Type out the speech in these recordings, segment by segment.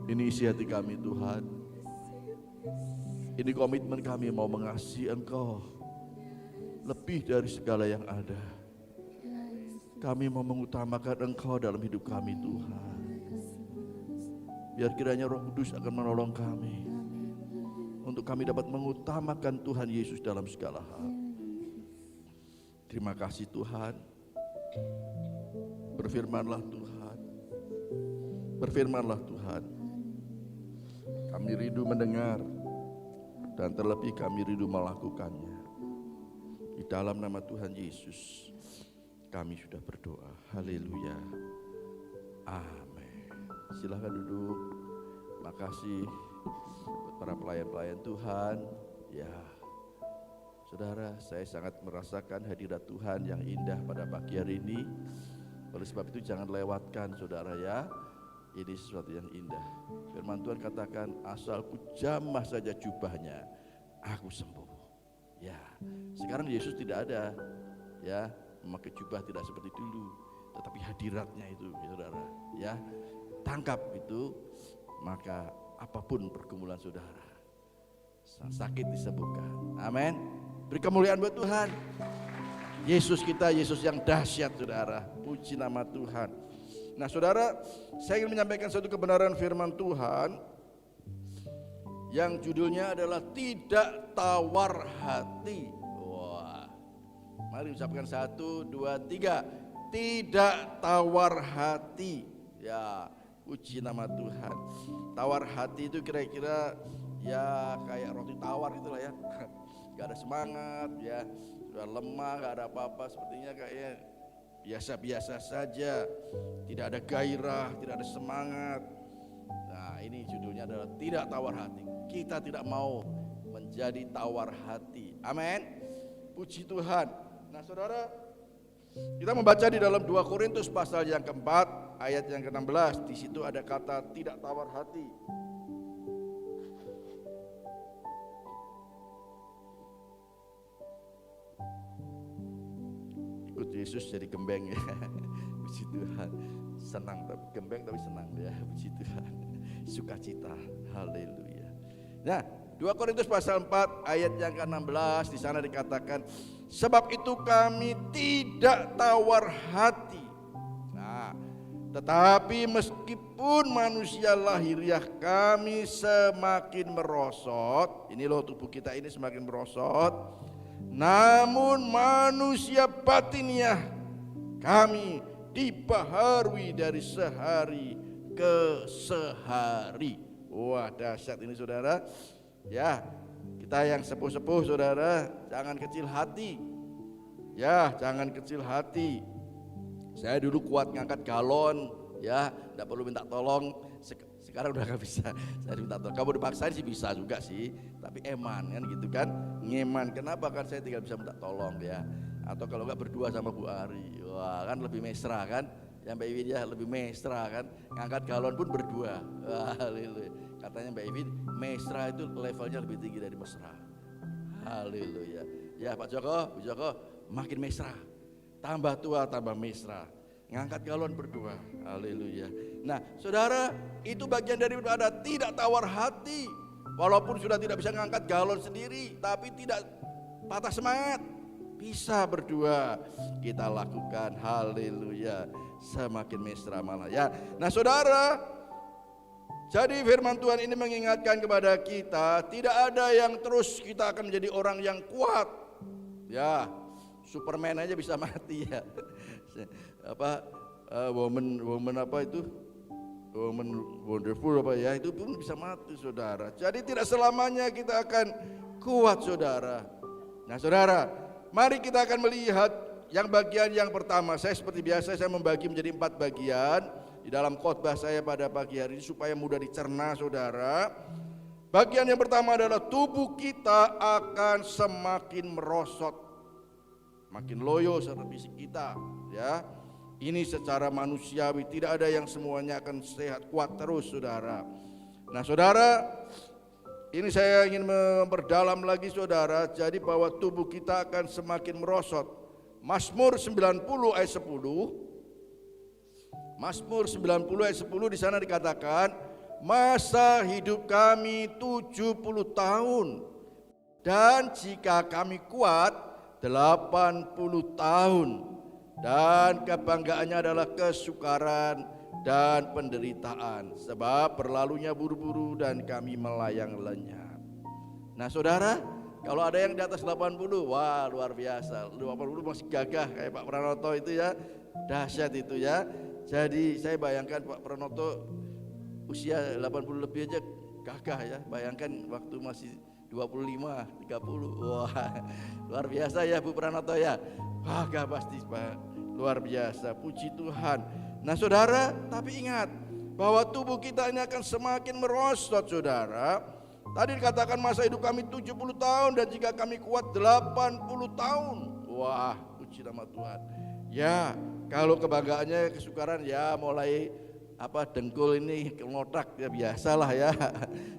Ini isi hati kami Tuhan. Ini komitmen kami mau mengasihi Engkau lebih dari segala yang ada. Kami mau mengutamakan Engkau dalam hidup kami Tuhan. Biar kiranya Roh Kudus akan menolong kami untuk kami dapat mengutamakan Tuhan Yesus dalam segala hal. Terima kasih Tuhan. Berfirmanlah Tuhan. Berfirmanlah Tuhan. Kami rindu mendengar dan terlebih kami rindu melakukannya. Di dalam nama Tuhan Yesus kami sudah berdoa. Haleluya. Amin. Silakan duduk. Makasih buat para pelayan-pelayan Tuhan. Ya, saudara, saya sangat merasakan hadirat Tuhan yang indah pada pagi hari ini. Oleh sebab itu jangan lewatkan saudara ya. Ini sesuatu yang indah. Firman Tuhan katakan, asal ku jamah saja jubahnya, aku sembuh. Ya, sekarang Yesus tidak ada ya memakai jubah, tidak seperti dulu, tetapi hadiratnya itu saudara ya. Tangkap itu, maka apapun pergumulan saudara, sakit disembuhkan. Amin. Beri kemuliaan buat Tuhan. Yesus kita, Yesus yang dahsyat saudara. Puji nama Tuhan. Nah saudara, saya ingin menyampaikan satu kebenaran firman Tuhan yang judulnya adalah tidak tawar hati. Wah, mari ucapkan 1, 2, 3. Tidak tawar hati. Ya, puji nama Tuhan. Tawar hati itu kira-kira ya kayak roti tawar itulah ya. Gak ada semangat ya, sudah lemah, gak ada apa-apa, sepertinya kayak biasa-biasa saja, tidak ada gairah, tidak ada semangat. Nah ini judulnya adalah tidak tawar hati. Kita tidak mau menjadi tawar hati. Amin. Puji Tuhan. Nah saudara, kita membaca di dalam 2 Korintus pasal yang keempat ayat yang ke-16. Di situ ada kata tidak tawar hati. Ikut Yesus jadi gembeng ya. Puji Tuhan. Senang tapi gembeng tapi senang ya. Puji Tuhan. Sukacita. Haleluya. Nah, 2 Korintus pasal 4 ayat yang ke-16 di sana dikatakan, sebab itu kami tidak tawar hati. Nah, tetapi meskipun manusia lahiriah kami semakin merosot, ini loh tubuh kita ini semakin merosot, namun manusia batiniah kami dibaharui dari sehari ke sehari. Wah dahsyat ini saudara. Ya, kita yang sepuh-sepuh saudara, jangan kecil hati. Ya, jangan kecil hati. Saya dulu kuat ngangkat galon, ya, tidak perlu minta tolong. Sekarang udah gak bisa. Saya minta tolong. Kamu dipaksain sih bisa juga sih, tapi eman kan gitu kan, ngeman. Kenapa kan saya tinggal bisa minta tolong ya? Atau kalau enggak berdua sama Bu Ari, wah kan lebih mesra kan? Yang Mbak Iwi ya lebih mesra kan, ngangkat galon pun berdua. Haleluya. Katanya Mbak Iwi mesra itu levelnya lebih tinggi dari mesra. Haleluya. Ya Pak Joko, Bu Joko makin mesra, tambah tua tambah mesra, ngangkat galon berdua. Haleluya. Nah saudara, itu bagian daripada tidak tawar hati. Walaupun sudah tidak bisa ngangkat galon sendiri, tapi tidak patah semangat, bisa berdua kita lakukan. Haleluya. Semakin mesra malah ya. Nah saudara, jadi firman Tuhan ini mengingatkan kepada kita, tidak ada yang terus kita akan menjadi orang yang kuat. Ya, Superman aja bisa mati ya. Apa woman apa itu? Woman wonderful apa ya, itu pun bisa mati saudara. Jadi tidak selamanya kita akan kuat saudara. Nah saudara, mari kita akan melihat yang bagian yang pertama. Saya seperti biasa saya membagi menjadi 4 bagian di dalam khotbah saya pada pagi hari ini supaya mudah dicerna saudara. Bagian yang pertama adalah tubuh kita akan semakin merosot, makin loyo serta fisik kita ya. Ini secara manusiawi, tidak ada yang semuanya akan sehat kuat terus saudara. Nah saudara, ini saya ingin memperdalam lagi saudara, jadi bahwa tubuh kita akan semakin merosot. Mazmur 90 ayat 10. Mazmur 90 ayat 10 di sana dikatakan, masa hidup kami 70 tahun. Dan jika kami kuat 80 tahun. Dan kebanggaannya adalah kesukaran dan penderitaan. Sebab berlalunya buru-buru dan kami melayang lenyap. Nah saudara, kalau ada yang di atas 80, wah luar biasa. 80 masih gagah kayak Pak Pranoto itu ya. Dahsyat itu ya. Jadi saya bayangkan Pak Pranoto usia 80 lebih aja gagah ya. Bayangkan waktu masih 25, 30. Wah, luar biasa ya Bu Pranoto ya. Gagah pasti Pak. Luar biasa. Puji Tuhan. Nah saudara, tapi ingat bahwa tubuh kita ini akan semakin merosot saudara. Tadi dikatakan masa hidup kami 70 tahun dan jika kami kuat 80 tahun. Wah, puji nama Tuhan. Ya, kalau kebanggaannya kesukaran ya mulai dengkul ini ngotak ya biasalah ya.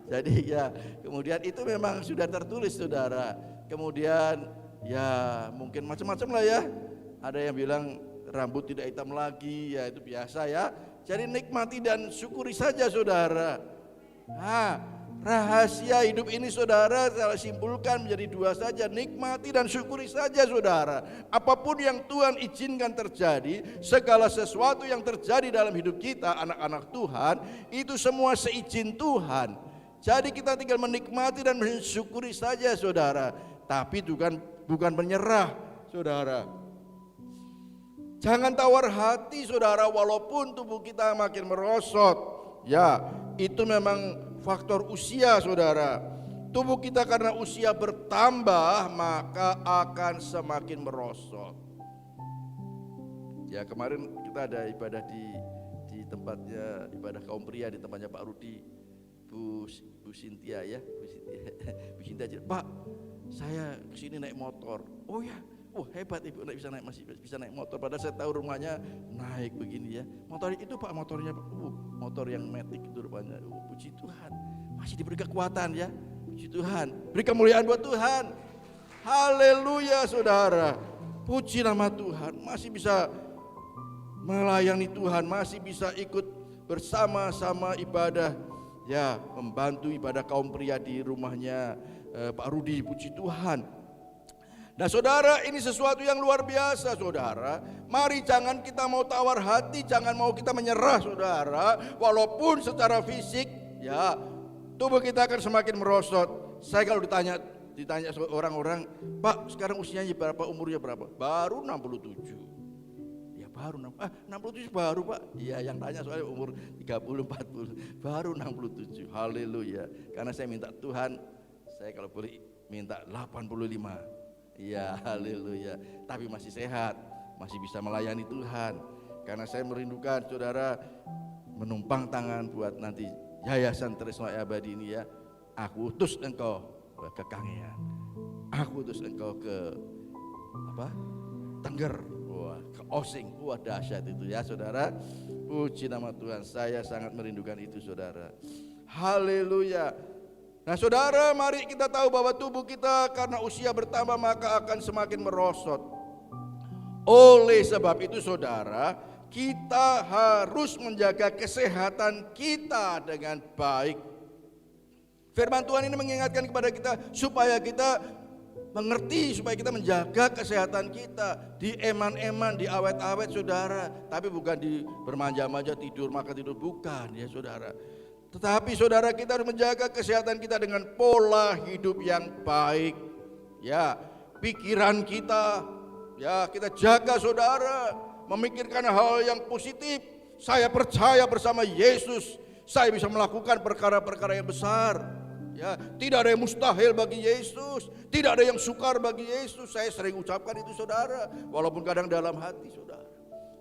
Jadi ya kemudian itu memang sudah tertulis saudara. Kemudian ya mungkin macam-macam lah ya. Ada yang bilang rambut tidak hitam lagi, ya itu biasa ya. Jadi nikmati dan syukuri saja saudara. Nah, rahasia hidup ini saudara saya simpulkan menjadi dua saja, nikmati dan syukuri saja saudara. Apapun yang Tuhan izinkan terjadi, segala sesuatu yang terjadi dalam hidup kita anak-anak Tuhan, itu semua seizin Tuhan. Jadi kita tinggal menikmati dan mensyukuri saja saudara. Tapi bukan menyerah saudara. Jangan tawar hati saudara walaupun tubuh kita makin merosot. Ya, itu memang faktor usia saudara. Tubuh kita karena usia bertambah maka akan semakin merosot. Ya kemarin kita ada ibadah di tempatnya ibadah kaum pria di tempatnya Pak Rudi, Bu Sintia ya, Bu Sintia. Pak, saya kesini naik motor. Oh ya, hebat ibu masih bisa naik motor. Padahal saya tahu rumahnya naik begini ya. Motor itu Pak motornya, motor yang matic itu rupanya. Puji Tuhan, masih diberi kekuatan ya. Puji Tuhan, beri kemuliaan buat Tuhan. Haleluya saudara. Puji nama Tuhan, masih bisa melayani Tuhan, masih bisa ikut bersama-sama ibadah. Ya, membantu ibadah kaum pria di rumahnya Pak Rudi. Puji Tuhan. Nah saudara, ini sesuatu yang luar biasa saudara. Mari jangan kita mau tawar hati, jangan mau kita menyerah saudara. Walaupun secara fisik ya tubuh kita akan semakin merosot. Saya kalau ditanya orang-orang, Pak sekarang usianya berapa, umurnya berapa? Baru 67. Ya baru 67 baru Pak. Iya yang tanya soalnya umur 30, 40. Baru 67. Haleluya. Karena saya minta Tuhan, saya kalau boleh minta 85. Ya haleluya. Tapi masih sehat, masih bisa melayani Tuhan. Karena saya merindukan saudara menumpang tangan buat nanti Yayasan Tresno Abadi ini ya. Aku utus engkau ke Kangean, aku utus engkau ke Tengger, ke Osing. Dahsyat itu ya saudara. Puji nama Tuhan, saya sangat merindukan itu saudara. Haleluya. Nah saudara, mari kita tahu bahwa tubuh kita karena usia bertambah maka akan semakin merosot. Oleh sebab itu saudara, kita harus menjaga kesehatan kita dengan baik. Firman Tuhan ini mengingatkan kepada kita supaya kita mengerti, supaya kita menjaga kesehatan kita. Di eman-eman, di awet-awet saudara. Tapi bukan di bermanja-manja tidur, makan tidur, bukan ya saudara. Tetapi saudara, kita harus menjaga kesehatan kita dengan pola hidup yang baik. Ya, pikiran kita, ya kita jaga saudara, memikirkan hal yang positif. Saya percaya bersama Yesus, saya bisa melakukan perkara-perkara yang besar. Ya, tidak ada yang mustahil bagi Yesus, tidak ada yang sukar bagi Yesus. Saya sering ucapkan itu saudara, walaupun kadang dalam hati saudara.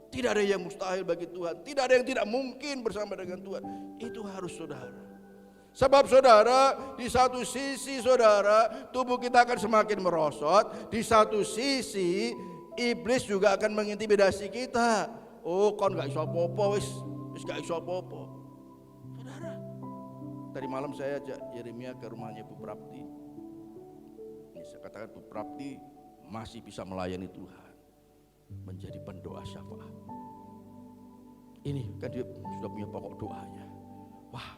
Tidak ada yang mustahil bagi Tuhan, tidak ada yang tidak mungkin bersama dengan Tuhan. Itu harus saudara. Sebab saudara, di satu sisi saudara, tubuh kita akan semakin merosot. Di satu sisi, iblis juga akan mengintimidasi kita. Oh, kon gak iso apa-apa, wis gak iso apa-apa. Saudara, tadi malam saya ajak Yeremia ke rumahnya Bu Prapti. Ini saya katakan Bu Prapti masih bisa melayani Tuhan, menjadi pendoa syafaat. Ini kan dia sudah punya pokok doanya. Wah,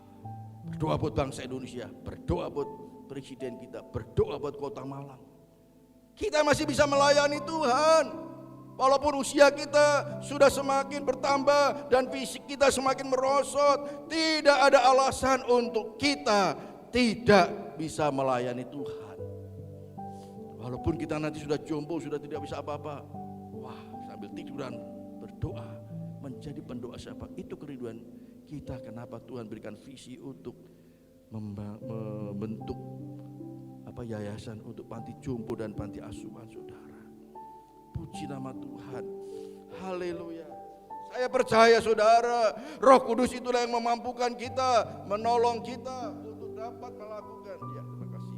Berdoa buat bangsa Indonesia, berdoa buat presiden kita, berdoa buat kota Malang. Kita masih bisa melayani Tuhan. Walaupun usia kita sudah semakin bertambah dan fisik kita semakin merosot, tidak ada alasan untuk kita tidak bisa melayani Tuhan. Walaupun kita nanti sudah jompo, sudah tidak bisa apa-apa, wah, sambil tiduran berdoa, menjadi pendoa siapa? Itu kerinduan kita. Kenapa Tuhan berikan visi untuk membentuk yayasan untuk panti jompo dan panti asuhan, saudara. Puji nama Tuhan. Haleluya. Saya percaya, saudara, Roh Kudus itulah yang memampukan kita, menolong kita untuk dapat melakukan, ya terima kasih,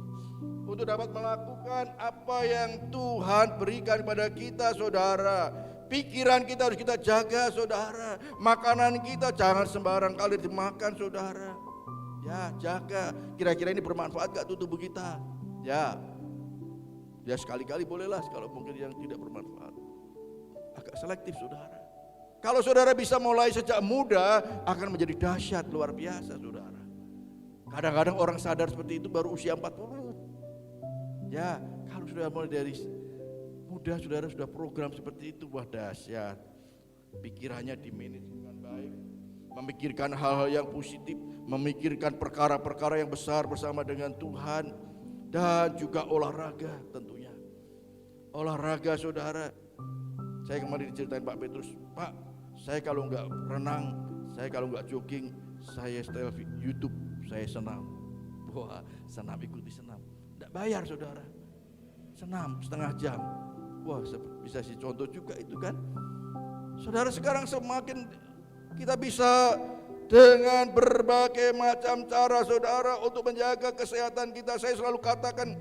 untuk dapat melakukan apa yang Tuhan berikan kepada kita, saudara. Pikiran kita harus kita jaga, saudara. Makanan kita jangan sembarang kali dimakan, saudara. Ya, jaga. Kira-kira ini bermanfaat gak tuh tubuh kita? Ya sekali-kali bolehlah, kalau mungkin yang tidak bermanfaat. Agak selektif, saudara. Kalau saudara bisa mulai sejak muda, akan menjadi dahsyat, luar biasa, saudara. Kadang-kadang orang sadar seperti itu baru usia 40. Ya, kalau sudah mulai dari muda, saudara sudah program seperti itu, wah dahsyat. Pikirannya dimanage dengan baik, memikirkan hal-hal yang positif, memikirkan perkara-perkara yang besar bersama dengan Tuhan. Dan juga olahraga tentunya. Olahraga, saudara. Saya kemarin diceritain Pak Petrus, Pak, saya kalau enggak renang, saya kalau enggak jogging, saya setel YouTube, saya senam. Wah, senam, ikuti senam. Enggak bayar, saudara. Senam setengah jam. Wah, bisa sih contoh juga itu kan. Saudara, sekarang semakin kita bisa dengan berbagai macam cara, saudara, untuk menjaga kesehatan kita. Saya selalu katakan,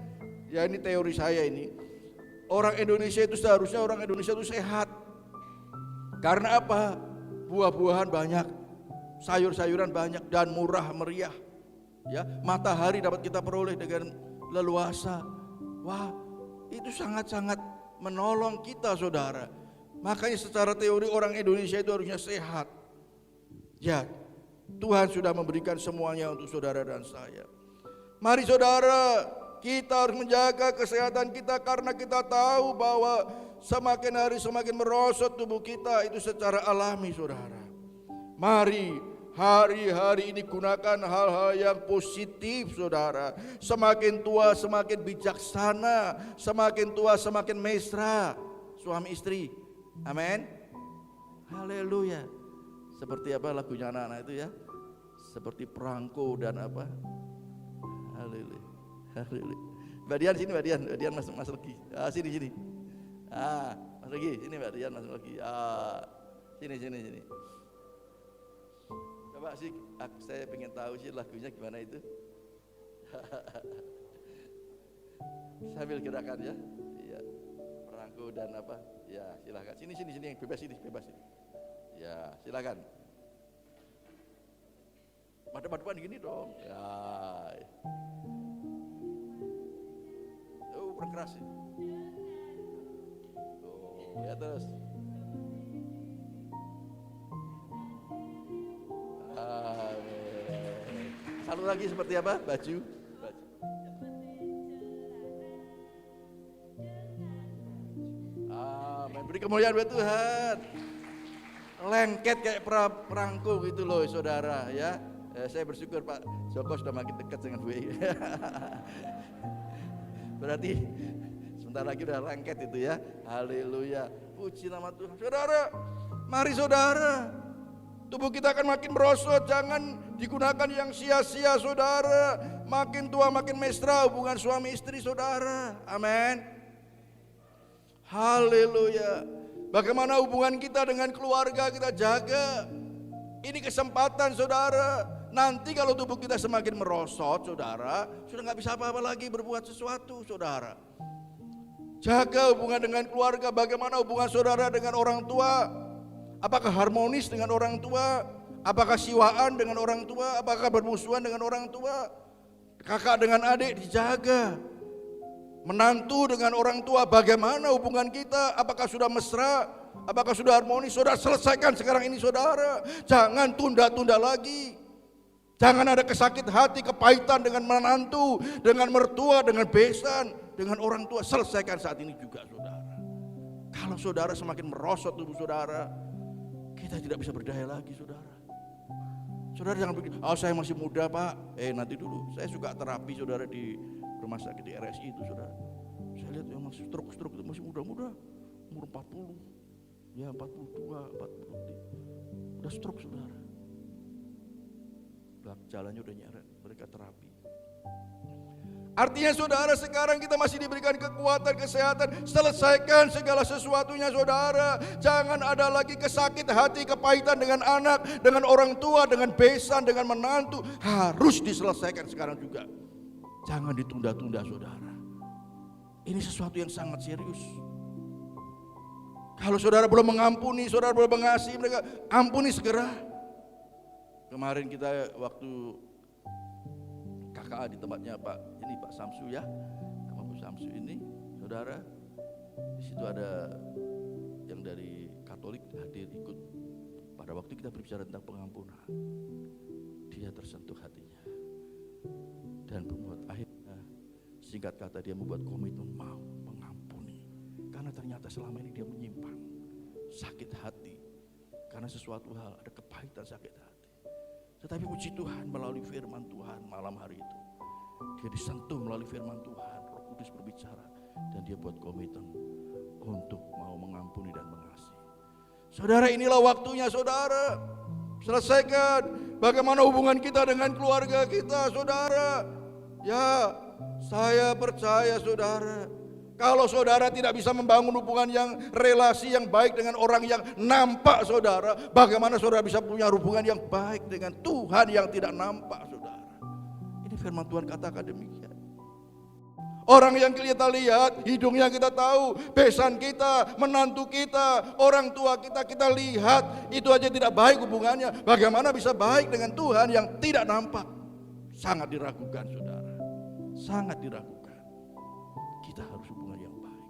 ya ini teori saya ini, orang Indonesia itu seharusnya orang Indonesia itu sehat. Karena apa? Buah-buahan banyak, sayur-sayuran banyak, dan murah meriah. Ya, matahari dapat kita peroleh dengan leluasa. Wah, itu sangat-sangat menolong kita, saudara. Makanya secara teori orang Indonesia itu harusnya sehat. Ya, Tuhan sudah memberikan semuanya untuk saudara dan saya. Mari, saudara, kita harus menjaga kesehatan kita, karena kita tahu bahwa semakin hari semakin merosot tubuh kita itu secara alami, saudara. Mari hari-hari ini gunakan hal-hal yang positif, saudara. Semakin tua semakin bijaksana, semakin tua semakin mesra suami istri. Amin. Haleluya. Seperti apa lagunya anak-anak itu ya? Seperti perangko dan apa? Haleluya. Haleluya. Mbak Dian sini, Mbak Dian masuk lagi. Sini. Mas lagi, sini Mbak Dian masuk lagi. Sini. Coba sih, saya pengen tahu sih lagunya gimana itu. Sambil gerakan ya. Iya. Perangko dan apa? Ya, silakan. Sini, bebas ini. Ya, silakan. Depan gini dong. Ya. Berkeras sih. Ya terus. Satu lagi seperti apa? Baju. Beri kemuliaan buat Tuhan. Lengket kayak perangko gitu loh, saudara ya. Saya bersyukur Pak Joko sudah makin dekat dengan gue. Berarti sebentar lagi udah lengket itu ya. Haleluya. Puji nama Tuhan. Saudara, mari saudara. Tubuh kita akan makin merosot, jangan digunakan yang sia-sia, saudara. Makin tua makin mesra hubungan suami istri, saudara. Amin. Haleluya. Bagaimana hubungan kita dengan keluarga kita jaga. Ini kesempatan, saudara. Nanti kalau tubuh kita semakin merosot, saudara, sudah nggak bisa apa-apa lagi berbuat sesuatu, saudara. Jaga hubungan dengan keluarga. Bagaimana hubungan saudara dengan orang tua? Apakah harmonis dengan orang tua? Apakah siwaan dengan orang tua? Apakah bermusuhan dengan orang tua? Kakak dengan adik dijaga. Menantu dengan orang tua, bagaimana hubungan kita? Apakah sudah mesra? Apakah sudah harmonis? Saudara, selesaikan sekarang ini, saudara. Jangan tunda-tunda lagi. Jangan ada kesakit hati, kepahitan dengan menantu, dengan mertua, dengan besan, dengan orang tua. Selesaikan saat ini juga, saudara. Kalau saudara semakin merosot tubuh saudara, kita tidak bisa berdaya lagi, saudara. Saudara jangan pikir, oh saya masih muda pak. Nanti dulu, saya suka terapi saudara di rumah sakit di RSI itu, saudara. Saya lihat yang masih stroke itu masih muda-muda, umur 40, ya 42, 43, udah stroke, saudara. Jalannya udah nyeret, mereka terapi. Artinya saudara, sekarang kita masih diberikan kekuatan, kesehatan. Selesaikan segala sesuatunya, saudara. Jangan ada lagi kesakit hati, kepahitan dengan anak, dengan orang tua, dengan besan, dengan menantu. Harus diselesaikan sekarang juga. Jangan ditunda-tunda, saudara. Ini sesuatu yang sangat serius. Kalau saudara belum mengampuni, saudara belum mengasihi mereka, ampuni segera. Kemarin kita waktu KKA di tempatnya Pak Samsu ya, sama Bu Samsu ini, saudara, di situ ada yang dari Katolik hadir ikut. Pada waktu kita berbicara tentang pengampunan, dia tersentuh hatinya dan membuat akhirnya, singkat kata, dia membuat komitmen mau mengampuni, karena ternyata selama ini dia menyimpang, sakit hati karena sesuatu hal, ada kepahitan, sakit hati. Tetapi puji Tuhan, melalui firman Tuhan malam hari itu, dia disentuh melalui firman Tuhan, Roh Kudus berbicara, dan dia buat komitmen untuk mau mengampuni dan mengasihi. Saudara, inilah waktunya, saudara. Selesaikan bagaimana hubungan kita dengan keluarga kita, saudara. Ya, saya percaya, saudara, kalau saudara tidak bisa membangun hubungan yang relasi yang baik dengan orang yang nampak, saudara, bagaimana saudara bisa punya hubungan yang baik dengan Tuhan yang tidak nampak, saudara? Ini firman Tuhan katakan demikian. Orang yang kita lihat, hidungnya kita tahu, besan kita, menantu kita, orang tua kita, kita lihat, itu aja tidak baik hubungannya. Bagaimana bisa baik dengan Tuhan yang tidak nampak? Sangat diragukan, saudara. Sangat diragukan. Kita harus hubungan yang baik,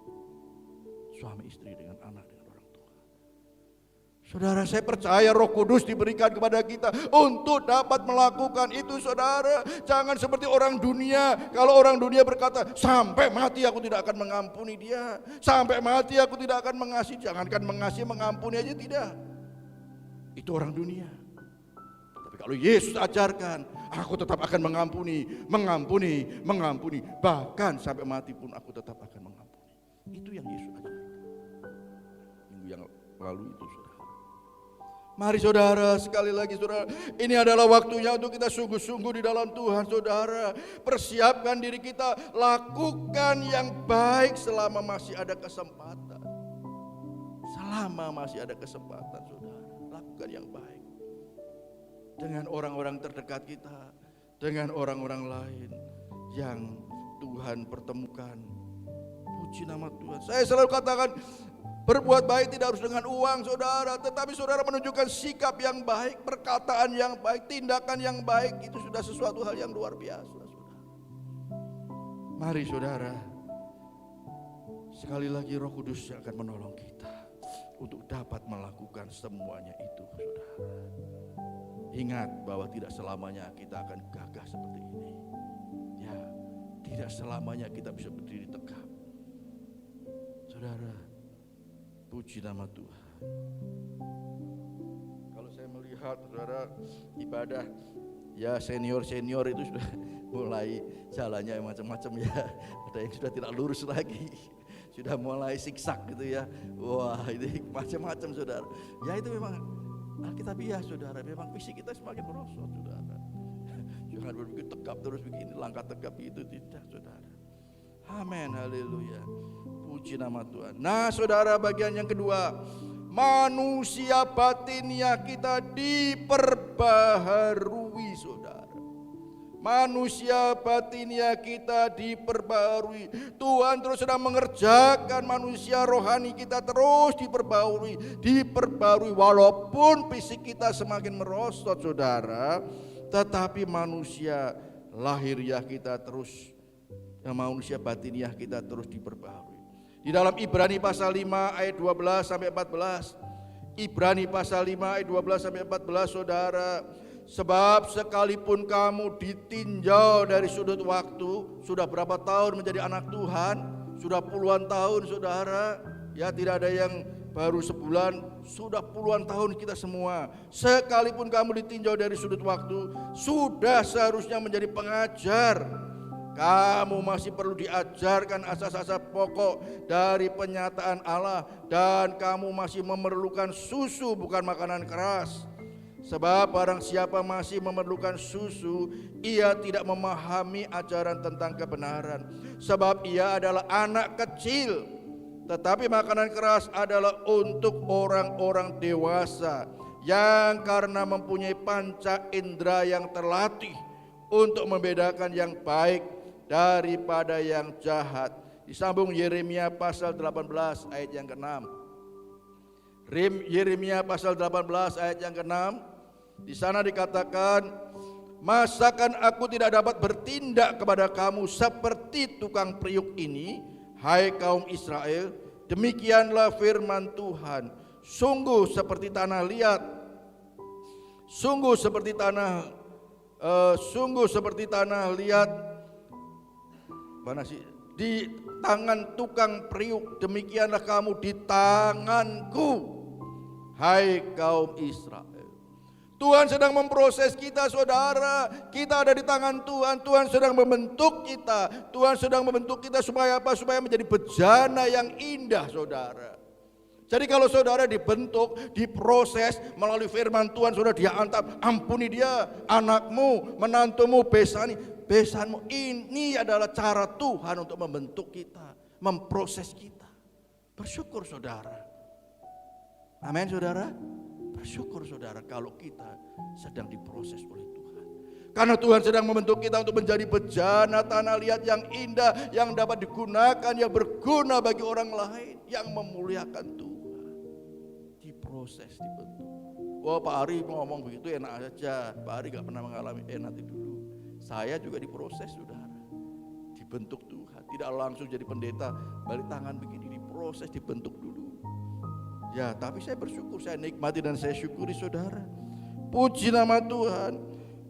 suami istri dengan anak, dengan orang tua. Saudara, saya percaya Roh Kudus diberikan kepada kita untuk dapat melakukan itu, saudara. Jangan seperti orang dunia. Kalau orang dunia berkata, sampai mati aku tidak akan mengampuni dia, sampai mati aku tidak akan mengasihi. Jangankan mengasihi, mengampuni aja tidak. Itu orang dunia. Tapi kalau Yesus ajarkan, aku tetap akan mengampuni, bahkan sampai mati pun aku tetap akan mengampuni. Itu yang Yesus ajarkan. Minggu yang lalu itu, saudara. Mari saudara, sekali lagi saudara, ini adalah waktunya untuk kita sungguh-sungguh di dalam Tuhan, saudara. Persiapkan diri kita, lakukan yang baik selama masih ada kesempatan. Selama masih ada kesempatan, saudara, lakukan yang baik. Dengan orang-orang terdekat kita, dengan orang-orang lain yang Tuhan pertemukan. Puji nama Tuhan. Saya selalu katakan, berbuat baik tidak harus dengan uang, saudara, tetapi saudara menunjukkan sikap yang baik, perkataan yang baik, tindakan yang baik, itu sudah sesuatu hal yang luar biasa, saudara. Mari saudara, sekali lagi Roh Kudus yang akan menolong kita untuk dapat melakukan semuanya itu, saudara. Ingat bahwa tidak selamanya kita akan gagah seperti ini. Ya, tidak selamanya kita bisa berdiri tegap. Saudara, puji nama Tuhan. Kalau saya melihat, saudara, ibadah, ya senior itu sudah mulai jalannya macam-macam ya. Ada yang sudah tidak lurus lagi, sudah mulai siksak gitu ya. Wah, ini macam-macam, saudara. Ya itu memang Alkitabiah, saudara. Memang visi kita semakin merosot, saudara. Jangan berpikir tegap terus begini, langkah tegap itu tidak, saudara. Amin, haleluya. Puji nama Tuhan. Nah, saudara, bagian yang kedua, manusia batinnya kita diperbaharui, saudara. Manusia batinnya kita diperbarui. Tuhan terus sedang mengerjakan manusia rohani kita terus diperbarui. Walaupun fisik kita semakin merosot, saudara, tetapi manusia lahiriah kita terus, manusia batiniah kita terus diperbarui. Di dalam Ibrani pasal 5 ayat 12 sampai 14. Ibrani pasal 5 ayat 12 sampai 14, saudara. Sebab sekalipun kamu ditinjau dari sudut waktu, sudah berapa tahun menjadi anak Tuhan? Sudah puluhan tahun saudara. Ya, tidak ada yang baru sebulan, sudah puluhan tahun kita semua. Sekalipun kamu ditinjau dari sudut waktu, sudah seharusnya menjadi pengajar. Kamu masih perlu diajarkan asas-asas pokok dari penyataan Allah, dan kamu masih memerlukan susu bukan makanan keras. Sebab barang siapa masih memerlukan susu, ia tidak memahami ajaran tentang kebenaran, sebab ia adalah anak kecil. Tetapi makanan keras adalah untuk orang-orang dewasa, yang karena mempunyai panca indera yang terlatih untuk membedakan yang baik daripada yang jahat. Disambung Yeremia pasal 18 ayat yang ke-6. Yeremia pasal 18 ayat yang ke-6. Di sana dikatakan, masakan aku tidak dapat bertindak kepada kamu seperti tukang periuk ini, hai kaum Israel? Demikianlah firman Tuhan. Sungguh seperti tanah liat, sungguh seperti tanah liat, mana sih? Di tangan tukang periuk, demikianlah kamu di tanganku, hai kaum Israel. Tuhan sedang memproses kita saudara. Kita ada di tangan Tuhan. Tuhan sedang membentuk kita. Tuhan sedang membentuk kita supaya apa? Supaya menjadi bejana yang indah saudara. Jadi kalau saudara dibentuk, diproses melalui firman Tuhan, saudara dia antap, ampuni dia, anakmu, menantumu, besanmu. Ini adalah cara Tuhan untuk membentuk kita, memproses kita. Bersyukur saudara. Amin saudara. Bersyukur saudara kalau kita sedang diproses oleh Tuhan. Karena Tuhan sedang membentuk kita untuk menjadi bejana tanah liat yang indah, yang dapat digunakan, yang berguna bagi orang lain, yang memuliakan Tuhan. Diproses, dibentuk. Wah, Pak Ari ngomong begitu enak aja. Pak Ari gak pernah mengalami, nanti dulu. Saya juga diproses saudara. Dibentuk Tuhan. Tidak langsung jadi pendeta, balik tangan begini, diproses, dibentuk dulu. Ya, tapi saya bersyukur, saya nikmati dan saya syukuri saudara. Puji nama Tuhan.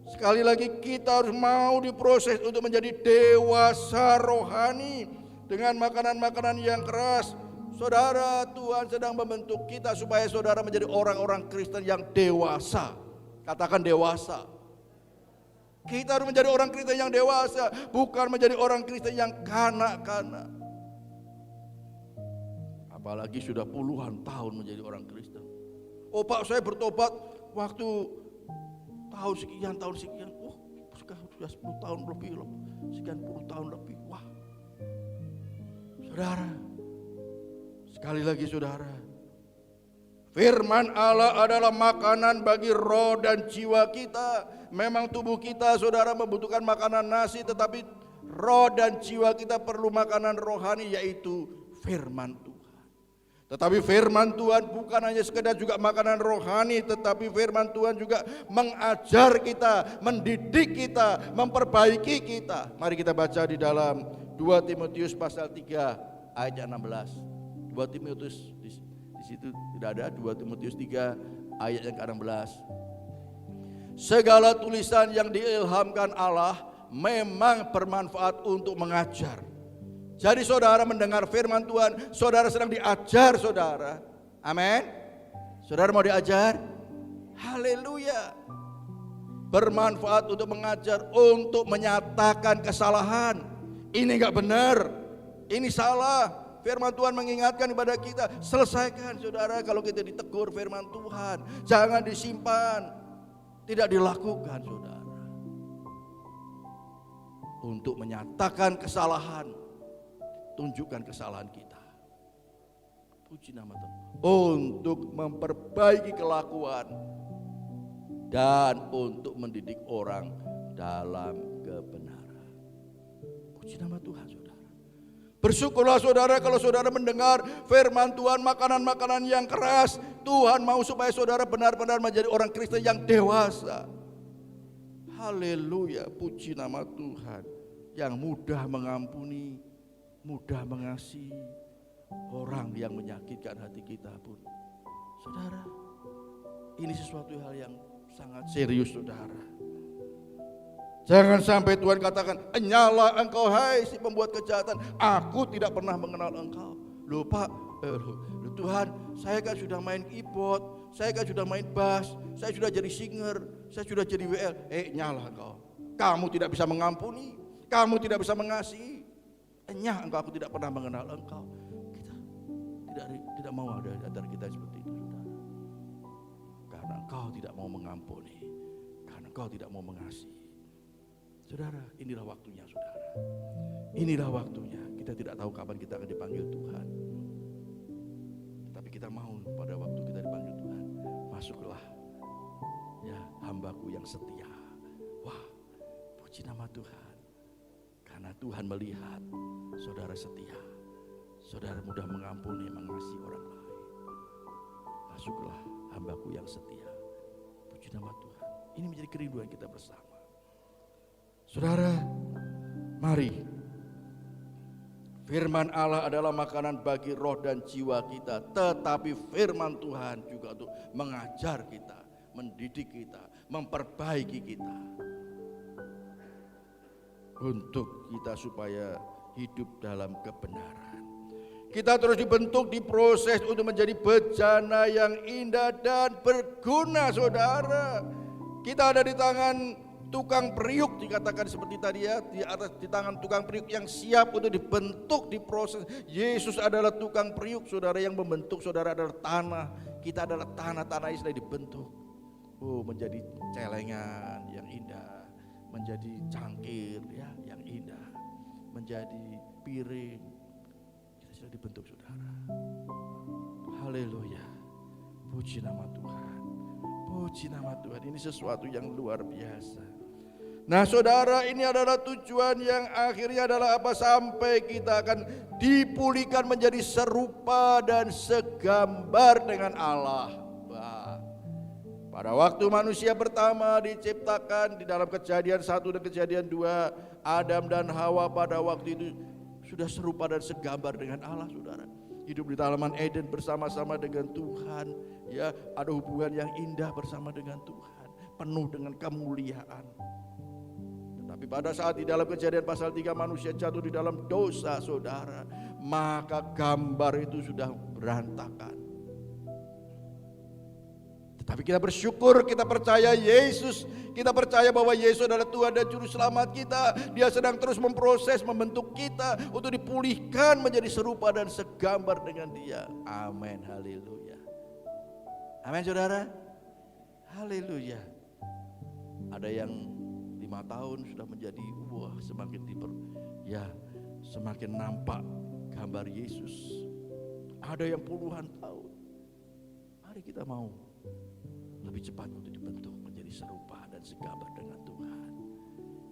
Sekali lagi kita harus mau diproses untuk menjadi dewasa rohani dengan makanan-makanan yang keras. Saudara, Tuhan sedang membentuk kita supaya saudara menjadi orang-orang Kristen yang dewasa. Katakan dewasa. Kita harus menjadi orang Kristen yang dewasa, bukan menjadi orang Kristen yang kanak-kanak. Apalagi sudah puluhan tahun menjadi orang Kristen. Oh Pak, saya bertobat waktu tahun sekian. Oh, sudah 10 tahun lebih loh. Sekian puluh tahun lebih. Wah. Saudara, sekali lagi saudara, firman Allah adalah makanan bagi roh dan jiwa kita. Memang tubuh kita saudara membutuhkan makanan nasi, tetapi roh dan jiwa kita perlu makanan rohani, yaitu firman Tuhan. Tetapi firman Tuhan bukan hanya sekedar juga makanan rohani, tetapi firman Tuhan juga mengajar kita, mendidik kita, memperbaiki kita. Mari kita baca di dalam 2 Timotius pasal 3 ayat 16. 2 Timotius di situ tidak ada, 2 Timotius 3 ayat yang ke-16. Segala tulisan yang diilhamkan Allah memang bermanfaat untuk mengajar. Jadi saudara mendengar firman Tuhan, saudara sedang diajar saudara. Amin. Saudara mau diajar? Haleluya. Bermanfaat untuk mengajar, untuk menyatakan kesalahan. Ini enggak benar, ini salah. Firman Tuhan mengingatkan kepada kita, selesaikan saudara. Kalau kita ditegur firman Tuhan, jangan disimpan, tidak dilakukan saudara. Untuk menyatakan kesalahan, tunjukkan kesalahan kita. Puji nama Tuhan. Untuk memperbaiki kelakuan dan untuk mendidik orang dalam kebenaran. Puji nama Tuhan saudara. Bersyukurlah saudara kalau saudara mendengar firman Tuhan, makanan-makanan yang keras. Tuhan mau supaya saudara benar-benar menjadi orang Kristen yang dewasa. Haleluya, puji nama Tuhan. Yang mudah mengampuni, mudah mengasihi orang yang menyakitkan hati kita pun. Saudara, ini sesuatu hal yang Sangat serius saudara. Jangan sampai Tuhan katakan, "Enyalah engkau hai si pembuat kejahatan, aku tidak pernah mengenal engkau." Loh Pak, loh Tuhan, saya kan sudah main keyboard, saya kan sudah main bass, saya sudah jadi singer, saya sudah jadi WL. Nyalah engkau. Kamu tidak bisa mengampuni, kamu tidak bisa mengasihi. Enyah engkau, aku tidak pernah mengenal engkau. Kita tidak mau ada di antara kita seperti itu, saudara. Karena engkau tidak mau mengampuni, karena engkau tidak mau mengasihi. Saudara, inilah waktunya, saudara. Inilah waktunya. Kita tidak tahu kapan kita akan dipanggil Tuhan. Tapi kita mau pada waktu kita dipanggil Tuhan, masuklah ya hambaku yang setia. Wah, puji nama Tuhan. Karena Tuhan melihat saudara setia, saudara mudah mengampuni, mengasihi orang lain. Masuklah hambaku yang setia. Puji nama Tuhan. Ini menjadi kerinduan kita bersama. Saudara, mari. Firman Allah adalah makanan bagi roh dan jiwa kita. Tetapi firman Tuhan juga untuk mengajar kita, mendidik kita, memperbaiki kita. Untuk kita supaya hidup dalam kebenaran. Kita terus dibentuk, diproses untuk menjadi bejana yang indah dan berguna, saudara. Kita ada di tangan tukang periuk, dikatakan seperti tadi ya, di tangan tukang periuk yang siap untuk dibentuk, diproses. Yesus adalah tukang periuk, saudara, yang membentuk. Saudara adalah tanah, kita adalah tanah yang sedang dibentuk. Menjadi celengan yang indah, menjadi cangkir ya yang indah, menjadi piring. Kita sudah dibentuk, saudara. Haleluya. Puji nama Tuhan. Puji nama Tuhan. Ini sesuatu yang luar biasa. Nah saudara, ini adalah tujuan yang akhirnya adalah apa? Sampai kita akan dipulihkan menjadi serupa dan segambar dengan Allah. Pada waktu manusia pertama diciptakan di dalam Kejadian 1 dan Kejadian 2, Adam dan Hawa pada waktu itu sudah serupa dan segambar dengan Allah, saudara. Hidup di Taman Eden bersama-sama dengan Tuhan, ya, ada hubungan yang indah bersama dengan Tuhan, penuh dengan kemuliaan. Tetapi pada saat di dalam Kejadian pasal 3 manusia jatuh di dalam dosa, saudara, maka gambar itu sudah berantakan. Tapi kita bersyukur, kita percaya Yesus, kita percaya bahwa Yesus adalah Tuhan dan Juru Selamat kita. Dia sedang terus memproses, membentuk kita untuk dipulihkan menjadi serupa dan segambar dengan Dia. Amin, haleluya. Amin, saudara. Haleluya. Ada yang 5 tahun sudah menjadi semakin nampak gambar Yesus. Ada yang puluhan tahun. Mari kita mau lebih cepat untuk dibentuk menjadi serupa dan segambar dengan Tuhan.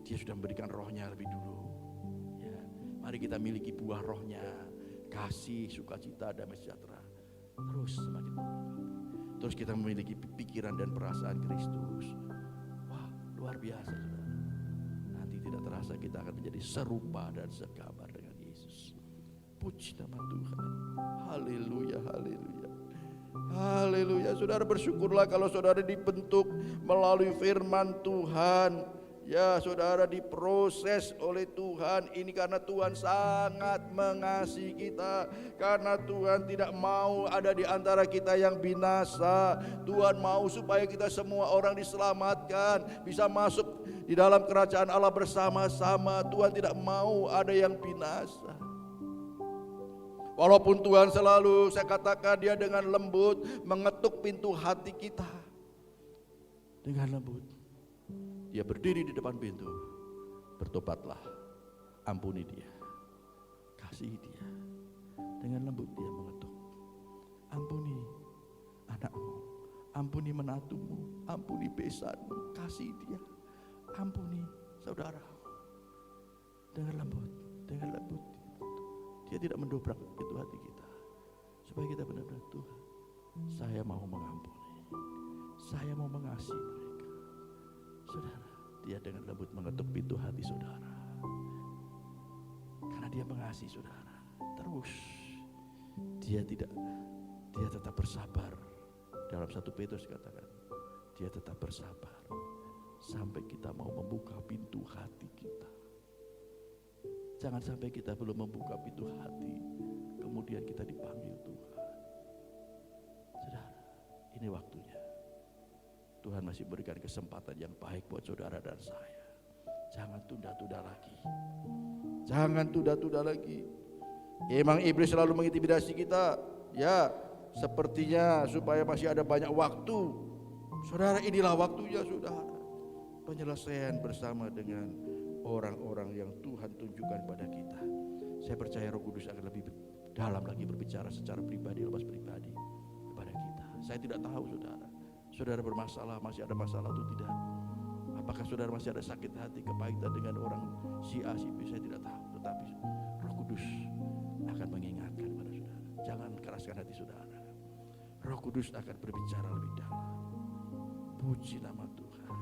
Dia sudah memberikan rohnya lebih dulu. Ya, mari kita miliki buah rohnya, kasih, sukacita, damai sejahtera. Terus semakin berkembang. Terus kita memiliki pikiran dan perasaan Kristus. Wah, luar biasa, saudara. Nanti tidak terasa kita akan menjadi serupa dan segambar dengan Yesus. Puji nama Tuhan. Haleluya, haleluya. Haleluya. Saudara bersyukurlah kalau saudara dibentuk melalui firman Tuhan. Ya, saudara diproses oleh Tuhan. Ini karena Tuhan sangat mengasihi kita. Karena Tuhan tidak mau ada di antara kita yang binasa. Tuhan mau supaya kita semua orang diselamatkan, bisa masuk di dalam kerajaan Allah bersama-sama. Tuhan tidak mau ada yang binasa. Walaupun Tuhan selalu, saya katakan, Dia dengan lembut mengetuk pintu hati kita. Dengan lembut Dia berdiri di depan pintu. Bertobatlah, ampuni dia, kasihi dia. Dengan lembut Dia mengetuk. Ampuni anakmu, ampuni menantumu, ampuni besanmu, kasihi dia. Ampuni saudara. Dengan lembut, dengan lembut. Dia tidak mendobrak pintu hati kita, supaya kita benar-benar, Tuhan, saya mau mengampuni, saya mau mengasihi mereka. Saudara, Dia dengan lembut mengetuk pintu hati saudara. Karena Dia mengasihi saudara. Terus Dia tetap bersabar. Dalam 1 Petrus katakan, Dia dia tetap bersabar sampai kita mau membuka pintu hati kita. Jangan sampai kita belum membuka pintu hati, kemudian kita dipanggil Tuhan. Saudara, ini waktunya. Tuhan masih berikan kesempatan yang baik buat saudara dan saya. Jangan tunda-tunda lagi. Jangan tunda-tunda lagi. Emang iblis selalu mengintimidasi kita, ya, sepertinya supaya masih ada banyak waktu. Saudara, inilah waktunya, saudara. Penyelesaian bersama dengan orang-orang yang Tuhan tunjukkan pada kita. Saya percaya Roh Kudus akan lebih dalam lagi berbicara secara pribadi, lepas pribadi kepada kita. Saya tidak tahu, saudara. Saudara bermasalah, masih ada masalah atau tidak? Apakah saudara masih ada sakit hati, kepahitan dengan orang si A, si B? Saya tidak tahu. Tetapi Roh Kudus akan mengingatkan kepada saudara. Jangan keraskan hati saudara. Roh Kudus akan berbicara lebih dalam. Puji nama Tuhan.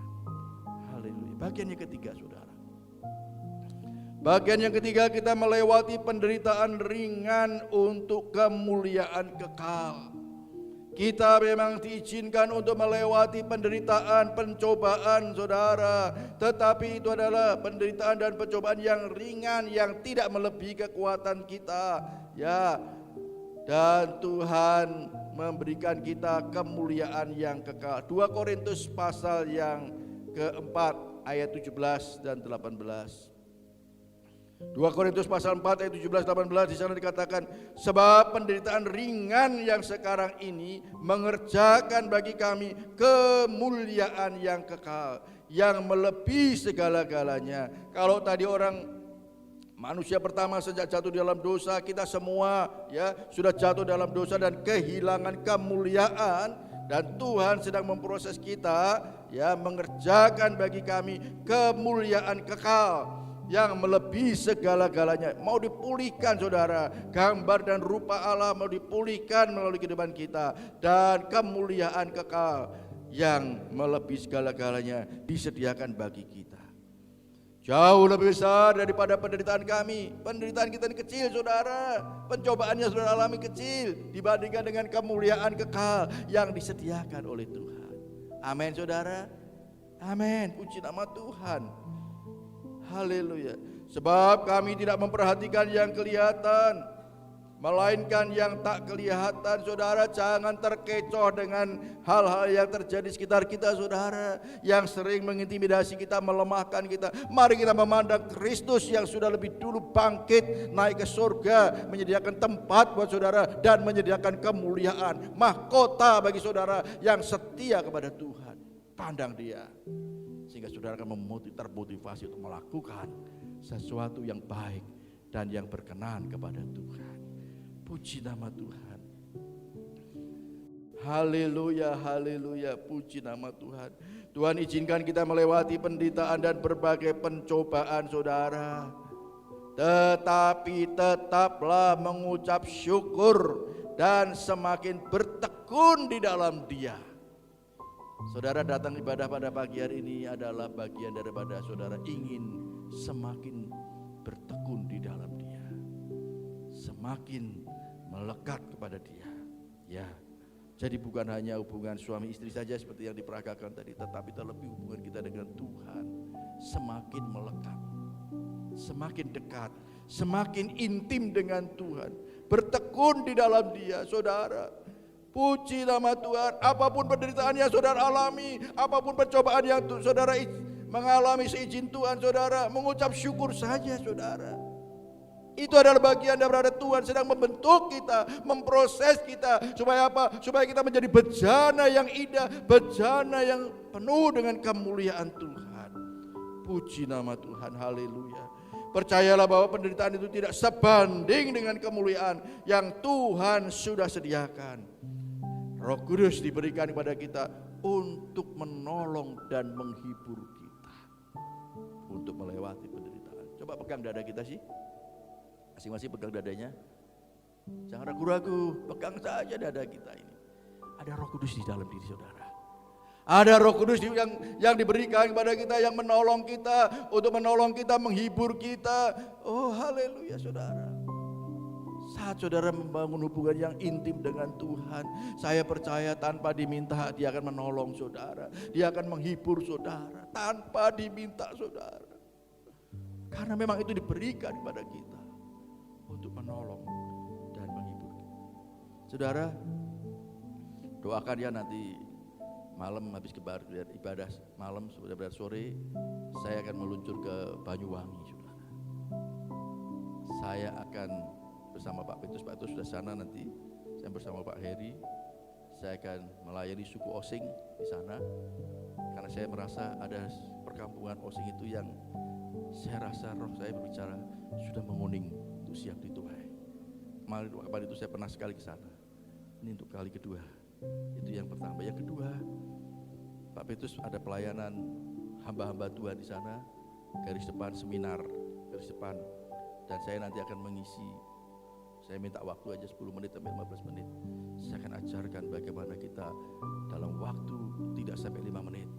Haleluya. Bagian yang ketiga, saudara. Bagian yang ketiga, kita melewati penderitaan ringan untuk kemuliaan kekal. Kita memang diizinkan untuk melewati penderitaan, pencobaan, saudara. Tetapi itu adalah penderitaan dan pencobaan yang ringan, yang tidak melebihi kekuatan kita. Ya, dan Tuhan memberikan kita kemuliaan yang kekal. 2 Korintus pasal yang keempat ayat 17 dan 18. 2 Korintus pasal 4 ayat 17-18 di sana dikatakan, sebab penderitaan ringan yang sekarang ini mengerjakan bagi kami kemuliaan yang kekal, yang melebihi segala-galanya. Kalau tadi orang manusia pertama sejak jatuh dalam dosa, kita semua ya sudah jatuh dalam dosa dan kehilangan kemuliaan, dan Tuhan sedang memproses kita, ya, mengerjakan bagi kami kemuliaan kekal yang melebihi segala-galanya. Mau dipulihkan, saudara, gambar dan rupa Allah mau dipulihkan melalui kehidupan kita, dan kemuliaan kekal yang melebihi segala-galanya disediakan bagi kita. Jauh lebih besar daripada penderitaan kami. Penderitaan kita ini kecil, saudara. Pencobaannya saudara alami kecil dibandingkan dengan kemuliaan kekal yang disediakan oleh Tuhan. Amin, saudara. Amin. Puji nama Tuhan. Haleluya. Sebab kami tidak memperhatikan yang kelihatan, melainkan yang tak kelihatan. Saudara, jangan terkecoh dengan hal-hal yang terjadi sekitar kita, saudara, yang sering mengintimidasi kita, melemahkan kita. Mari kita memandang Kristus yang sudah lebih dulu bangkit, naik ke surga, menyediakan tempat buat saudara, dan menyediakan kemuliaan, mahkota bagi saudara yang setia kepada Tuhan. Pandang dia, sehingga saudara akan termotivasi untuk melakukan sesuatu yang baik dan yang berkenan kepada Tuhan. Puji nama Tuhan. Haleluya, haleluya, puji nama Tuhan. Tuhan izinkan kita melewati penderitaan dan berbagai pencobaan, saudara. Tetapi tetaplah mengucap syukur dan semakin bertekun di dalam Dia. Saudara datang ibadah pada pagi hari ini adalah bagian daripada saudara ingin semakin bertekun di dalam Dia, semakin melekat kepada Dia. Ya, jadi bukan hanya hubungan suami istri saja seperti yang diperagakan tadi, tetapi terlebih hubungan kita dengan Tuhan semakin melekat, semakin dekat, semakin intim dengan Tuhan, bertekun di dalam Dia, saudara. Puji nama Tuhan. Apapun penderitaan yang saudara alami, apapun pencobaan yang saudara mengalami seizin Tuhan, saudara mengucap syukur saja, saudara. Itu adalah bagian daripada Tuhan sedang membentuk kita, memproses kita, supaya apa? Supaya kita menjadi bejana yang indah, bejana yang penuh dengan kemuliaan Tuhan. Puji nama Tuhan, haleluya. Percayalah bahwa penderitaan itu tidak sebanding dengan kemuliaan yang Tuhan sudah sediakan. Roh Kudus diberikan kepada kita untuk menolong dan menghibur kita untuk melewati penderitaan. Coba pegang dada kita sih, masing-masing pegang dadanya. Jangan ragu-ragu, pegang saja dada kita ini. Ada Roh Kudus di dalam diri saudara. Ada Roh Kudus yang diberikan kepada kita, yang menolong kita, untuk menolong kita, menghibur kita. Oh haleluya, saudara. Saat saudara membangun hubungan yang intim dengan Tuhan, saya percaya tanpa diminta Dia akan menolong saudara. Dia akan menghibur saudara tanpa diminta saudara. Karena memang itu diberikan kepada kita untuk menolong dan menghibur kita. Saudara, doakan ya nanti malam habis ibadah malam, sudah sore, saya akan meluncur ke Banyuwangi, saudara. Saya akan bersama Pak Petrus sudah sana nanti. Saya bersama Pak Heri, saya akan melayani suku Osing di sana. Karena saya merasa ada perkampungan Osing itu yang saya rasa roh saya berbicara sudah menguning untuk siap dituai. Kemarin itu saya pernah sekali ke sana. Ini untuk kali kedua. Itu yang pertama. Yang kedua, Pak Petrus ada pelayanan hamba-hamba Tuhan di sana, garis depan seminar, garis depan. Dan saya nanti akan mengisi. Saya minta waktu aja 10 menit sampai 15 menit. Saya akan ajarkan bagaimana kita dalam waktu tidak sampai 5 menit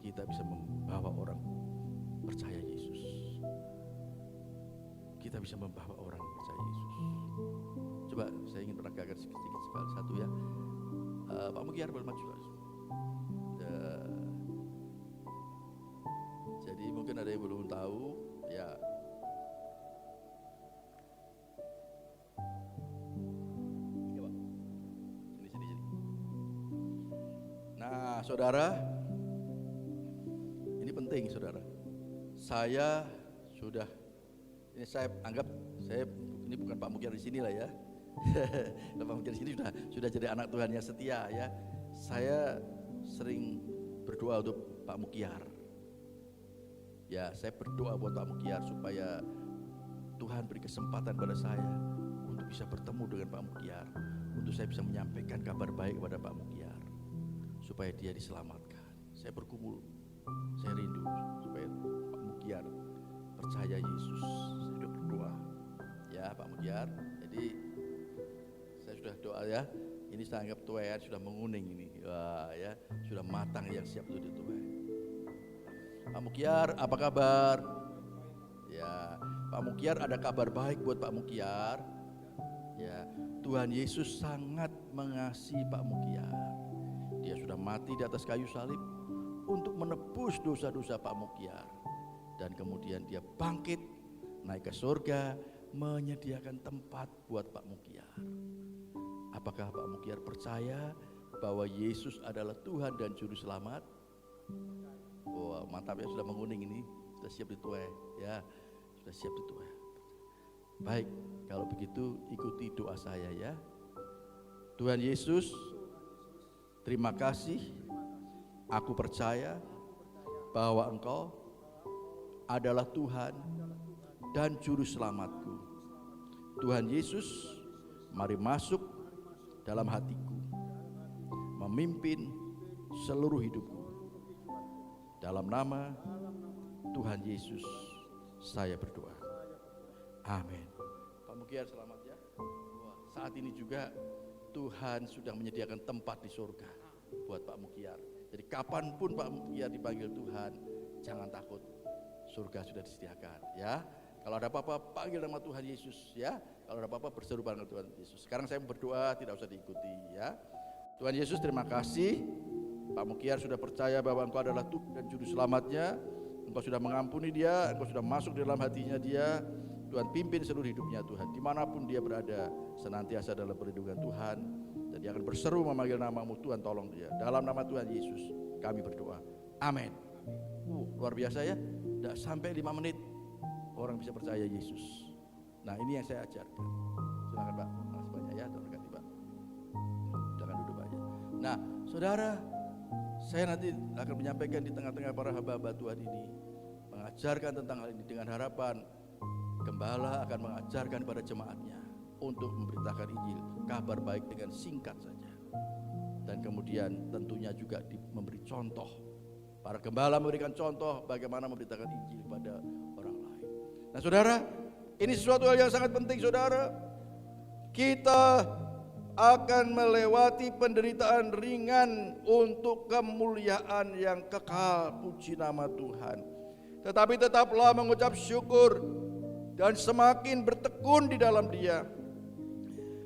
kita bisa membawa orang percaya Yesus. Kita bisa membawa orang percaya Yesus. Coba saya ingin peragakan sedikit sekali satu ya. Pak Mugiar boleh maju. Jadi mungkin ada yang belum tahu ya. Nah, saudara, ini penting, saudara. Saya sudah, ini saya anggap ini bukan Pak Mugiar di sini lah ya. Pak Mugiar di sini sudah jadi anak Tuhan yang setia ya. Saya sering berdoa untuk Pak Mugiar. Ya, saya berdoa buat Pak Mugiar supaya Tuhan beri kesempatan pada saya untuk bisa bertemu dengan Pak Mugiar, untuk saya bisa menyampaikan kabar baik kepada Pak Mugiar, supaya dia diselamatkan. Saya bergumul, saya rindu supaya Pak Mugiar percaya Yesus. Saya sudah berdoa ya Pak Mugiar. Jadi saya sudah doa ya. Ini saya anggap tuayan sudah menguning ini. Wah, ya, sudah matang yang siap untuk dituai. Pak Mugiar, apa kabar? Ya, Pak Mugiar ada kabar baik buat Pak Mugiar. Ya, Tuhan Yesus sangat mengasihi Pak Mugiar. Dia sudah mati di atas kayu salib untuk menebus dosa-dosa Pak Mugiar. Dan kemudian dia bangkit, naik ke surga, menyediakan tempat buat Pak Mugiar. Apakah Pak Mugiar percaya bahwa Yesus adalah Tuhan dan Juru Selamat? Wah, mantap ya, sudah menguning ini, sudah siap dituai ya, sudah siap dituai. Baik, kalau begitu ikuti doa saya ya. Tuhan Yesus, terima kasih, aku percaya bahwa Engkau adalah Tuhan dan Juru Selamatku. Tuhan Yesus, mari masuk dalam hatiku, memimpin seluruh hidupku. Dalam nama Tuhan Yesus, saya berdoa. Amin. Pak Mugiar selamat ya. Saat ini juga Tuhan sudah menyediakan tempat di surga buat Pak Mugiar. Jadi kapanpun Pak Mugiar dipanggil Tuhan, jangan takut, surga sudah disediakan ya. Kalau ada apa-apa panggil nama Tuhan Yesus ya. Kalau ada apa-apa berseru dengan Tuhan Yesus. Sekarang saya berdoa, tidak usah diikuti ya. Tuhan Yesus, terima kasih Pak Mugiar sudah percaya bahwa Engkau adalah Tuhan dan Juru Selamatnya. Engkau sudah mengampuni dia, Engkau sudah masuk di dalam hatinya dia. Tuhan pimpin seluruh hidupnya Tuhan, dimanapun dia berada, senantiasa dalam perlindungan Tuhan. Dan dia akan berseru memanggil namamu, Tuhan tolong dia. Dalam nama Tuhan Yesus kami berdoa, amin. Luar biasa ya, tidak sampai 5 menit orang bisa percaya Yesus. Nah ini yang saya ajarkan. Silakan Pak, makasih banyak ya, Tuhan berkati Pak. Silakan duduk Pak. Nah saudara, saya nanti akan menyampaikan di tengah-tengah para hamba-hamba Tuhan ini, mengajarkan tentang hal ini dengan harapan gembala akan mengajarkan pada jemaatnya untuk memberitakan Injil, kabar baik dengan singkat saja. Dan kemudian tentunya juga memberi contoh. Para gembala memberikan contoh bagaimana memberitakan Injil pada orang lain. Nah saudara, ini sesuatu hal yang sangat penting saudara. Kita akan melewati penderitaan ringan untuk kemuliaan yang kekal, puji nama Tuhan. Tetapi tetaplah mengucap syukur dan semakin bertekun di dalam Dia.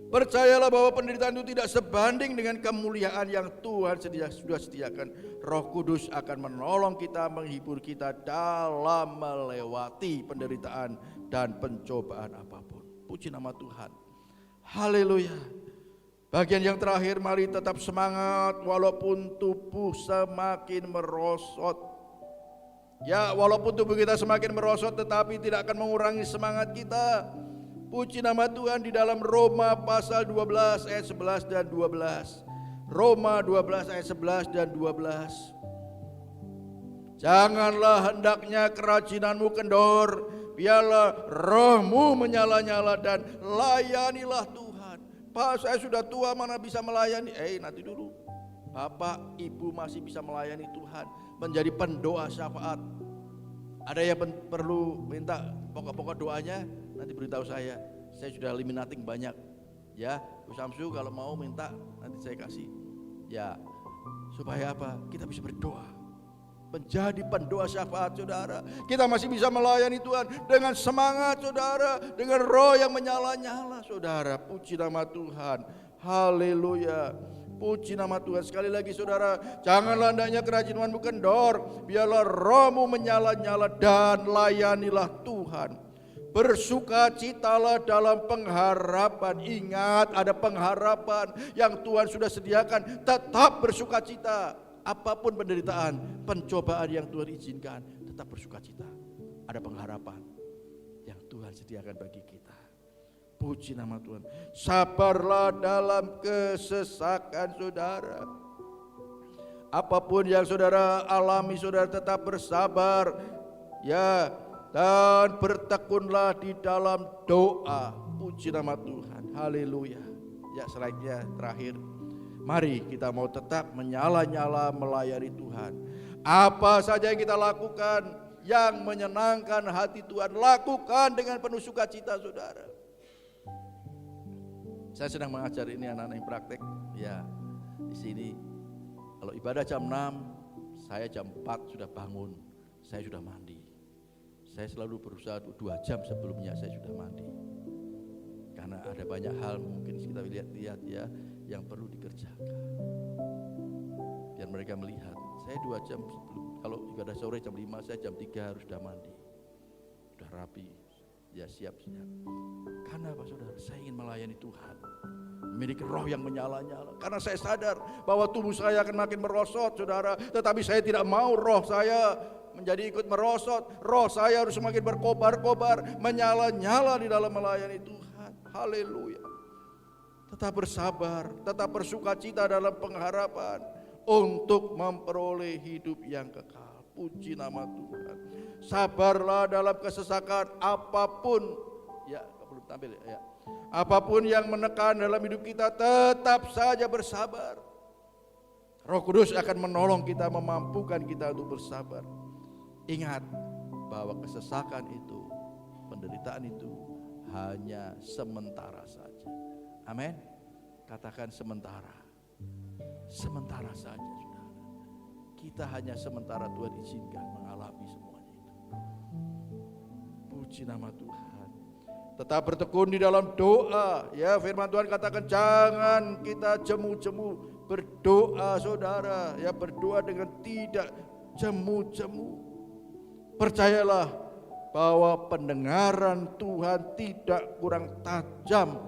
Percayalah bahwa penderitaan itu tidak sebanding dengan kemuliaan yang Tuhan sudah sediakan. Roh Kudus akan menolong kita, menghibur kita dalam melewati penderitaan dan pencobaan apapun. Puji nama Tuhan. Haleluya. Bagian yang terakhir, mari tetap semangat walaupun tubuh semakin merosot. Ya, walaupun tubuh kita semakin merosot, tetapi tidak akan mengurangi semangat kita. Puji nama Tuhan di dalam Roma pasal 12 ayat 11 dan 12. Roma 12 ayat 11 dan 12. Janganlah hendaknya kerajinanmu kendor, biarlah rohmu menyala-nyala dan layanilah Tuhan. Pak, saya sudah tua, mana bisa melayani? Nanti dulu. Bapak, Ibu masih bisa melayani Tuhan, menjadi pendoa syafaat. Ada yang perlu minta pokok-pokok doanya, nanti beritahu saya sudah eliminating banyak. Ya, Bu Samsu kalau mau minta nanti saya kasih. Ya, supaya apa? Kita bisa berdoa, menjadi pendoa syafaat, saudara. Kita masih bisa melayani Tuhan dengan semangat, saudara, dengan roh yang menyala-nyala, saudara. Puji nama Tuhan. Haleluya. Puji nama Tuhan. Sekali lagi, saudara, janganlah hendaknya kerajinanmu kendor, biarlah rohmu menyala-nyala dan layanilah Tuhan. Bersukacitalah dalam pengharapan. Ingat, ada pengharapan yang Tuhan sudah sediakan. Tetap bersukacita. Apapun penderitaan, pencobaan yang Tuhan izinkan, tetap bersukacita. Ada pengharapan yang Tuhan sediakan bagi kita. Puji nama Tuhan. Sabarlah dalam kesesakan, saudara. Apapun yang saudara alami, saudara tetap bersabar. Ya, dan bertekunlah di dalam doa. Puji nama Tuhan. Haleluya. Ya, selanjutnya terakhir, mari kita mau tetap menyala-nyala melayani Tuhan. Apa saja yang kita lakukan yang menyenangkan hati Tuhan, lakukan dengan penuh sukacita, saudara. Saya sedang mengajar ini anak-anak yang praktek. Ya, di sini kalau ibadah jam 6, saya jam 4 sudah bangun, saya sudah mandi. Saya selalu berusaha 2 jam sebelumnya saya sudah mandi. Karena ada banyak hal mungkin kita lihat-lihat ya yang perlu dikerjakan. Biar mereka melihat, saya 2 jam sebelum, kalau ibadah sore jam 5, saya jam 3 harus sudah mandi. Sudah rapi, ya siap-siap. Karena apa, saudara? Saya ingin melayani Tuhan, memiliki roh yang menyala-nyala. Karena saya sadar bahwa tubuh saya akan makin merosot, saudara. Tetapi saya tidak mau roh saya menjadi ikut merosot. Roh saya harus semakin berkobar-kobar, menyala-nyala di dalam melayani Tuhan. Haleluya. Tetap bersabar, tetap bersukacita dalam pengharapan untuk memperoleh hidup yang kekal. Puji nama Tuhan. Sabarlah dalam kesesakan apapun. Ya, belum tampil ya. Apapun yang menekan dalam hidup kita, tetap saja bersabar. Roh Kudus akan menolong kita, memampukan kita untuk bersabar. Ingat bahwa kesesakan itu, penderitaan itu hanya sementara saja. Amin. Katakan sementara. Sementara saja, saudara. Kita hanya sementara, Tuhan izinkan mengalami semuanya itu. Puji nama Tuhan. Tetap bertekun di dalam doa. Ya, firman Tuhan katakan jangan kita jemu-jemu. Berdoa, saudara. Ya, berdoa dengan tidak jemu-jemu. Percayalah bahwa pendengaran Tuhan tidak kurang tajam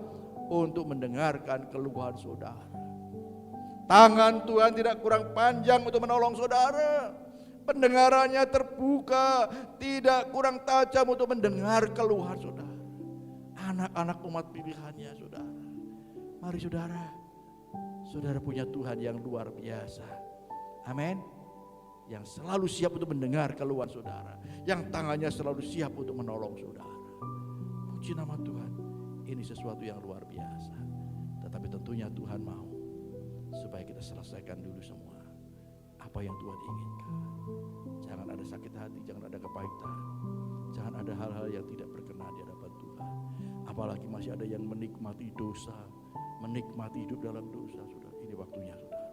untuk mendengarkan keluhan saudara. Tangan Tuhan tidak kurang panjang untuk menolong saudara. Pendengarannya terbuka, tidak kurang tajam untuk mendengar keluhan saudara. Anak-anak umat pilihannya, saudara. Mari saudara, saudara punya Tuhan yang luar biasa. Amin. Yang selalu siap untuk mendengar keluhan saudara, yang tangannya selalu siap untuk menolong saudara. Puji nama Tuhan. Ini sesuatu yang luar biasa. Tetapi tentunya Tuhan mau supaya kita selesaikan dulu semua apa yang Tuhan inginkan. Jangan ada sakit hati, jangan ada kepahitan, jangan ada hal-hal yang tidak berkenan di hadapan Tuhan. Apalagi masih ada yang menikmati dosa, menikmati hidup dalam dosa. Saudara, ini waktunya, saudara.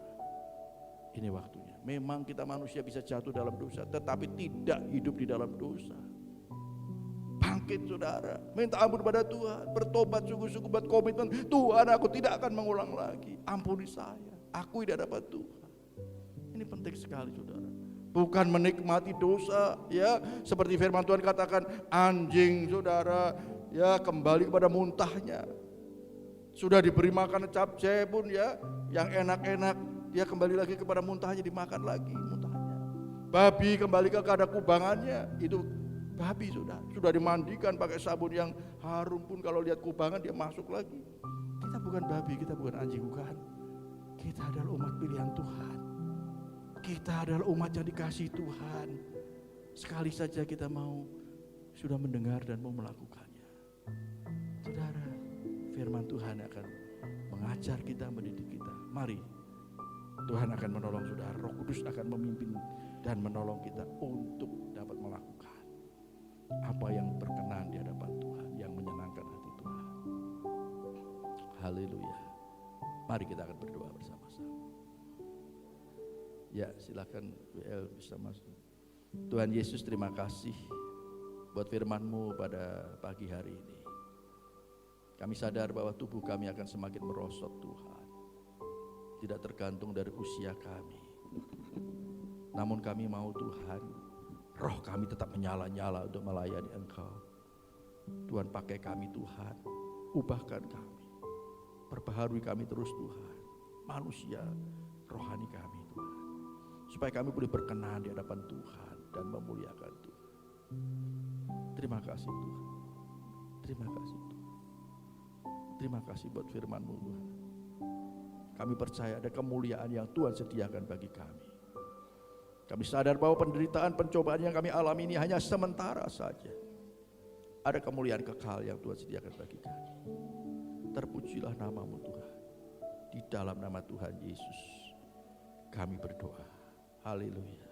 Ini waktunya. Memang kita manusia bisa jatuh dalam dosa, tetapi tidak hidup di dalam dosa. sakit saudara, minta ampun pada Tuhan, bertobat sungguh-sungguh, buat komitmen, Tuhan aku tidak akan mengulang lagi, ampuni saya, akui di hadapan Tuhan. Ini penting sekali saudara. Bukan menikmati dosa, ya seperti firman Tuhan katakan, anjing saudara, ya kembali kepada muntahnya. Sudah diberi makan capcay pun ya, yang enak-enak, dia kembali lagi kepada muntahnya, dimakan lagi muntahnya. Babi kembali ke kandang kubangannya, itu babi sudah dimandikan pakai sabun yang harum pun kalau lihat kubangan dia masuk lagi. Kita bukan babi, kita bukan anjing, bukan. Kita adalah umat pilihan Tuhan. Kita adalah umat yang dikasihi Tuhan. Sekali saja kita mau, sudah mendengar dan mau melakukannya. Saudara, firman Tuhan akan mengajar kita, mendidik kita. Mari, Tuhan akan menolong saudara. Roh Kudus akan memimpin dan menolong kita untuk dapat melakukan apa yang berkenan di hadapan Tuhan, yang menyenangkan hati Tuhan. Haleluya. Mari kita akan berdoa bersama-sama. Ya, silakan WL bisa masuk. Tuhan Yesus, terima kasih buat firman-Mu pada pagi hari ini. Kami sadar bahwa tubuh kami akan semakin merosot Tuhan. Tidak tergantung dari usia kami. Namun kami mau Tuhan, roh kami tetap menyala-nyala untuk melayani Engkau. Tuhan, pakai kami Tuhan, ubahkan kami, perbaharui kami terus Tuhan, manusia rohani kami Tuhan, supaya kami boleh berkenan di hadapan Tuhan dan memuliakan Tuhan. Terima kasih Tuhan, terima kasih Tuhan, terima kasih buat firman-Mu Tuhan. Kami percaya ada kemuliaan yang Tuhan sediakan bagi kami. Kami sadar bahwa penderitaan, pencobaan yang kami alami ini hanya sementara saja. Ada kemuliaan kekal yang Tuhan sediakan bagi kami. Terpujilah nama-Mu Tuhan. Di dalam nama Tuhan Yesus kami berdoa. Haleluya.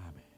Amin.